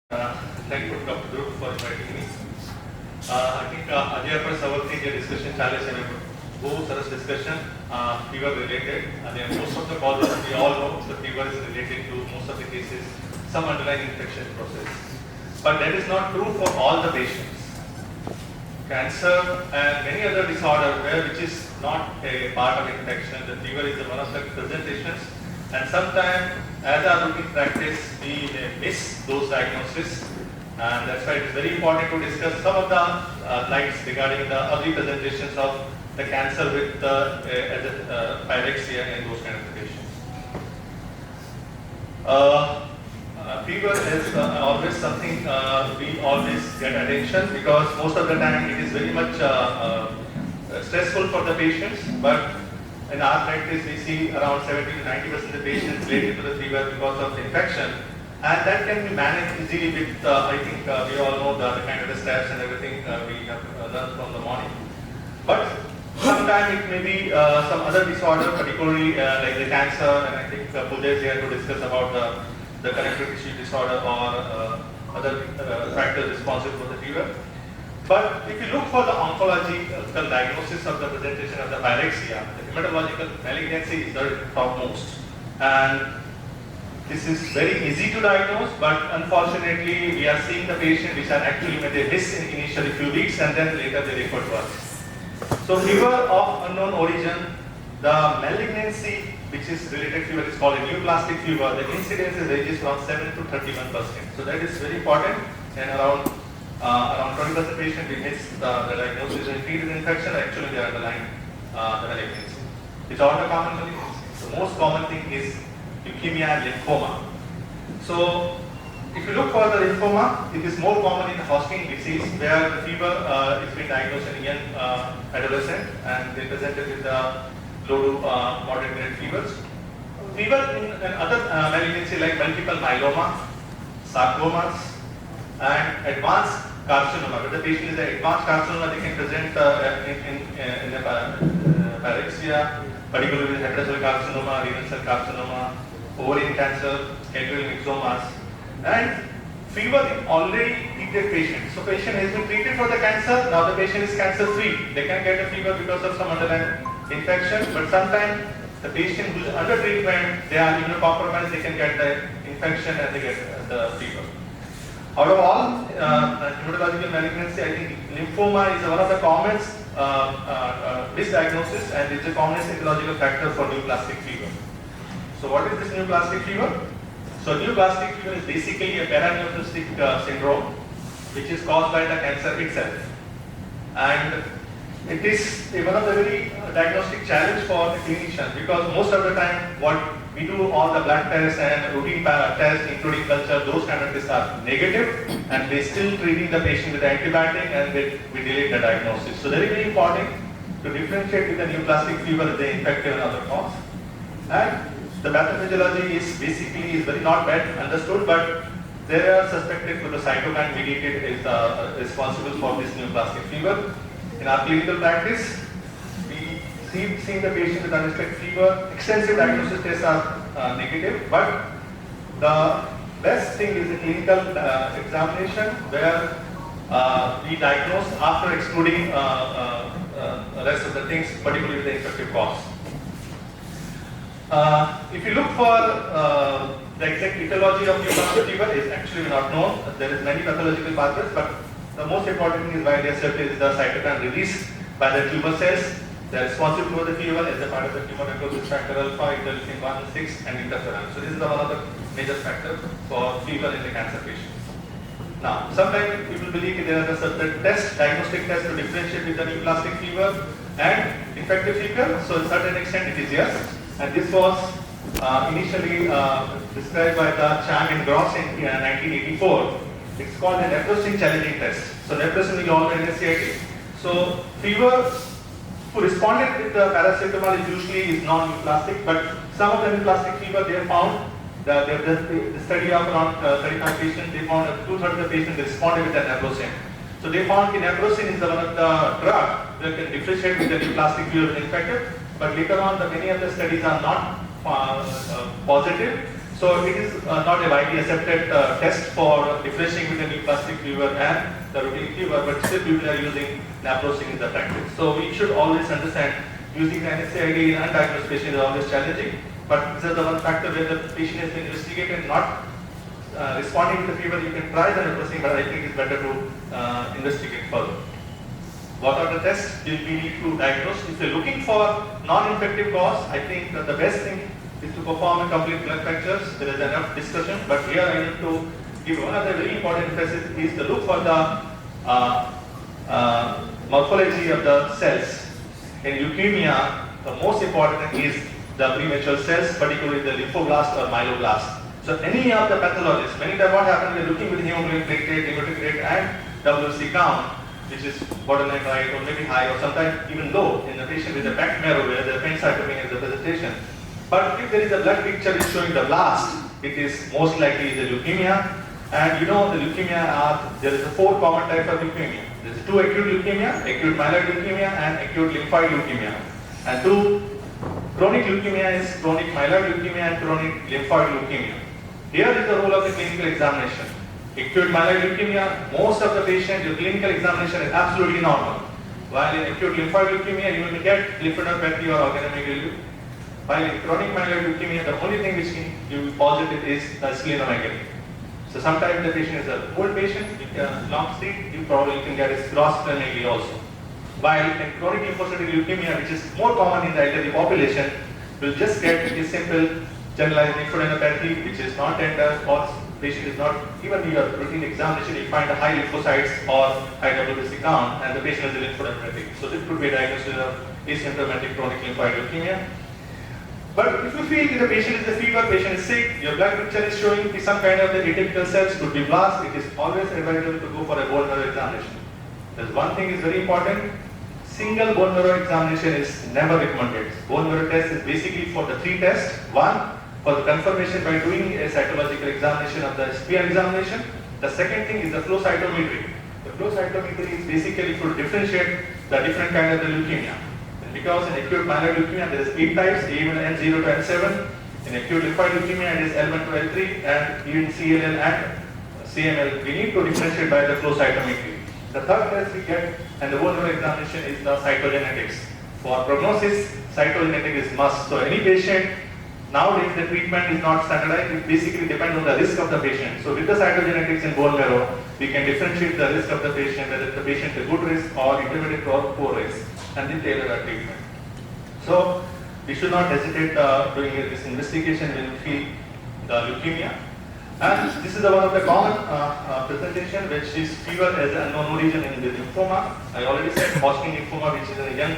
Thank you, Dr. Dhruv, for inviting me. I think આજે આપણે સવારથી જે ડિસ્કશન ચાલે છે બહુ સરસ discussion fever related and most of the causes we all know the fever is related to most of the cases some underlying infection process, but that is not true for all the patients. Cancer and many other disorders which is not a part of infection, the fever is one of the presentations, and sometimes as our routine practice we miss those diagnoses, and that's why it is very important to discuss some of the lights regarding the early presentations of the cancer with pyrexia and those kind of patients. Fever is always something we always get attention because most of the time it is very much stressful for the patients, but in our practice we see around 70 to 90% of the patients related to the fever because of the infection, and that can be managed easily with I think we all know the kind of the steps and everything we have learned from the morning. But sometimes it may be some other disorder, particularly like the cancer, and I think Pooja is here to discuss about the connective tissue disorder or other factors responsible for the fever. But if you look for the oncological diagnosis of the presentation of the pyrexia, the hematological malignancy is the topmost. And this is very easy to diagnose, but unfortunately we are seeing the patient which are actually when they miss in initially few weeks and then later they refer to us. So fever of unknown origin, the malignancy which is related fever is called a neoplastic fever. The incidence ranges from 7 to 31%. So that is very important, and around 20% patients we miss the diagnosis and treated infection, actually they are underlying the malignancy. It's all the common malignancy. The most common thing is leukemia and lymphoma. So if you look for the lymphoma, it is more common in Hodgkin disease where the fever is being diagnosed in young adolescent and they presented with the low to moderate grade fevers. Fever in other malignancy like multiple myeloma, sarcomas, and advanced carcinoma. When the patient is an advanced carcinoma, they can present in the pyrexia, particularly with hepatocellular carcinoma, renal cell carcinoma, ovarian cancer, gadolinium myxomas, and fever in already treated patients. So patient has been treated for the cancer, now the patient is cancer free. They can get a fever because of some underlying infection, but sometimes the patient who is under treatment, they are immunocompromised, they can get the infection and they get the fever. Out of all hematological malignancy, I think lymphoma is one of the commonest misdiagnosis and it's the commonest etiological factor for neoplastic fever. So what is this neoplastic fever? So neoplastic fever is basically a paraneoplastic syndrome which is caused by the cancer itself. And it is one of the very diagnostic challenge for the clinician because most of the time what we do all the blood tests and routine tests including culture, those kind of tests are negative and they still treating the patient with antibiotic and we delay the diagnosis. So very very important to differentiate with the neoplastic fever, the infective and other cause. And the pathophysiology is basically very not bad understood, but they are suspected for the cytokine mediated is responsible for this neoplastic fever. In our clinical practice, we see the patient with unexpected fever. Extensive diagnosis tests are negative, but the best thing is the clinical examination where we diagnose after excluding the rest of the things, particularly the infective cause. If you look for the exact etiology of neoplastic fever is actually not known. There is many pathological pathways, but the most important thing is why they accept is the cytokine released by the tumor cells. They are responsible for the fever as a part of the tumor necrosis factor alpha, interleukin 1, 6 and interferon. So this is one of the major factors for fever in the cancer patients. Now, sometimes people believe there are certain diagnostic tests to differentiate with the neoplastic fever and infective fever. So to a certain extent it is yes. And this was initially described by the Chang and Gross in 1984. It's called a nephrosin challenging test. So nephrosin we all know NSAID. So fever who responded with the paracetamol is usually is non-neoplastic, but some of the neoplastic fever they have found the study of around 35 patients, they found that 2/3 of the patients responded with the nephrosin. So they found that nephrosin is one of the drug that can differentiate with the neoplastic fever infected, but later on the many of the studies are not positive. So it is not a widely accepted test for differentiating between neoplastic fever and the routine fever, but still people are using naproxen in the practice. So we should always understand using the NSAID in undiagnosed patient is always challenging, but this is the one factor where the patient has been investigated, not responding to the fever. You can try the naproxen, but I think it's better to investigate further. What are the tests we need to diagnose? If you're looking for non-infective cause, I think that the best thing is to perform a complete blood cultures. There is enough discussion, but here I need to give one other very important emphasis is to look for the morphology of the cells. In leukemia, the most important is the premature cells, particularly the lymphoblast or myeloblast. So any of the pathologists, many times what happens, we're looking with hemoglobin platelet, hematocrit and WC count, which is borderline right or maybe high or sometimes even low in the patient with a packed marrow where the pancytopenia is the presentation. But if there is a blood picture which showing the blast, it is most likely the leukemia. And you know the leukemia there is a 4 common types of leukemia. There is 2 acute leukemia, acute myeloid leukemia and acute lymphoid leukemia. And 2 chronic leukemia is chronic myeloid leukemia and chronic lymphoid leukemia. Here is the role of the clinical examination. Acute myeloid leukemia, most of the patient, your clinical examination is absolutely normal. While in acute lymphoid leukemia, you will get lymphadenopathy or organomegaly. While in chronic myeloid leukemia, the only thing which you will positive is splenomegaly. So sometimes the patient is an old patient, long sleep, you probably can get a gross splenomegaly also. While in chronic lymphocytic leukemia, which is more common in the elderly population, will just get a simple generalized lymphadenopathy, which is not tender, or patient is not, even in your routine examination, you find a high lymphocytes or high WBC count, and the patient is lymphadenopathic. So this could be diagnosed with asymptomatic chronic lymphoid leukemia. But if you feel that the patient is a fever, patient is sick, your blood picture is showing some kind of the atypical cells, could be blast, it is always advisable to go for a bone marrow examination. There's one thing is very important. Single bone marrow examination is never recommended. Bone marrow test is basically for the 3 tests. One, for the confirmation by doing a cytological examination of the SPR examination. The second thing is the flow cytometry. The flow cytometry is basically to differentiate the different kind of the leukemia. And because in acute myeloid leukemia there is 8 types, N0 to N7. In acute lymphoid leukemia it is L1 to L3, and even CLL and CML. We need to differentiate by the flow cytometry. The third test we get and the bone marrow examination is the cytogenetics. For prognosis, cytogenetics is must. So any patient, nowadays the treatment is not standardized, it basically depends on the risk of the patient. So with the cytogenetics in bone marrow, we can differentiate the risk of the patient, whether the patient is a good risk or intermediate or poor risk, and then tailor our treatment. So we should not hesitate doing this investigation when we feel the leukemia. And this is one of the common presentation, which is fever as an unknown origin in the lymphoma. I already said Hodgkin lymphoma, which is in young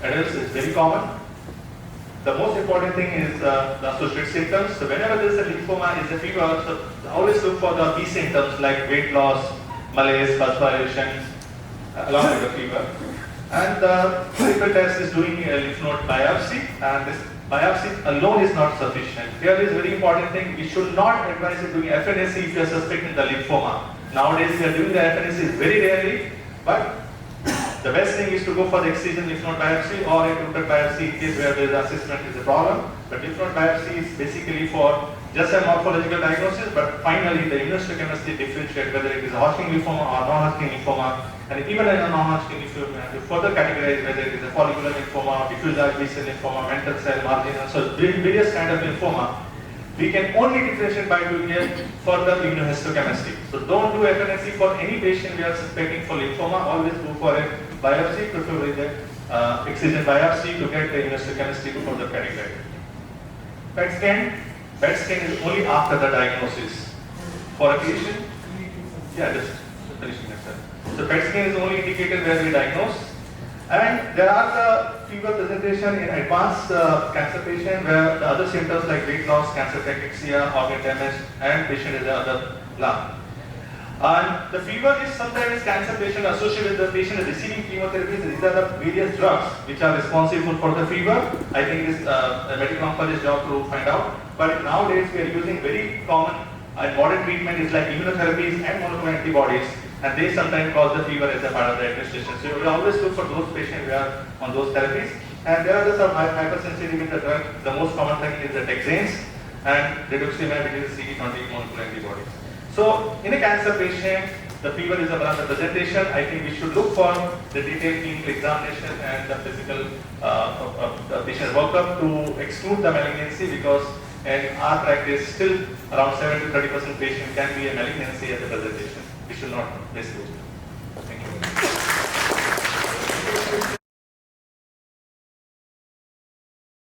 adults, is very common. The most important thing is the associated symptoms. So whenever there is a lymphoma, is a fever, so always look for the B symptoms like weight loss, malaise, perspiration, along with the fever. And the clinical test is doing a lymph node biopsy, and this biopsy alone is not sufficient. Here is very important thing, we should not advise you doing FNAC if you are suspecting the lymphoma. Nowadays we are doing the FNAC very rarely, but the best thing is to go for the excision lymph node biopsy or a total biopsy in case where the assessment is a problem. But lymph node biopsy is basically for just a morphological diagnosis, but finally the immunohistochemistry differentiate whether it is a Hodgkin lymphoma or non-Hodgkin lymphoma, and even in a non-Hodgkin lymphoma, to further categorize whether it is a follicular lymphoma, diffuse large B-cell lymphoma, mantle cell, marginal, so various kind of lymphoma. We can only differentiate by doing a further immunohistochemistry. So don't do FNAC for any patient we are suspecting for lymphoma, always go for a biopsy, preferably the excision biopsy to get the immunohistochemistry to further categorize. PET scan. PET scan is only after the diagnosis. For a patient, yeah, just finishing that, sir. So PET scan is only indicated where we diagnose. And there are the fever presentation in advanced cancer patient where the other symptoms like weight loss, cancer cachexia, organ damage, and patient is the other lung. And the fever is sometimes cancer patient associated with the patient receiving chemotherapy. These are the various drugs which are responsible for the fever. I think it's a medical oncologist job to find out. But nowadays we are using very common and modern treatment is like immunotherapies and monoclonal antibodies, and they sometimes cause the fever as a part of the administration. So we always look for those patients who are on those therapies. And there are some hypersensitivity with the drug. The most common thing is the taxanes. and rituximab, which is CD20 monoclonal antibodies. So in a cancer patient, the fever is one of the presentation. I think we should look for the detailed clinical examination and the physical patient workup to exclude the malignancy, because in our practice still around 7 to 30% patient can be a malignancy at the presentation. We should not miss those. Thank you.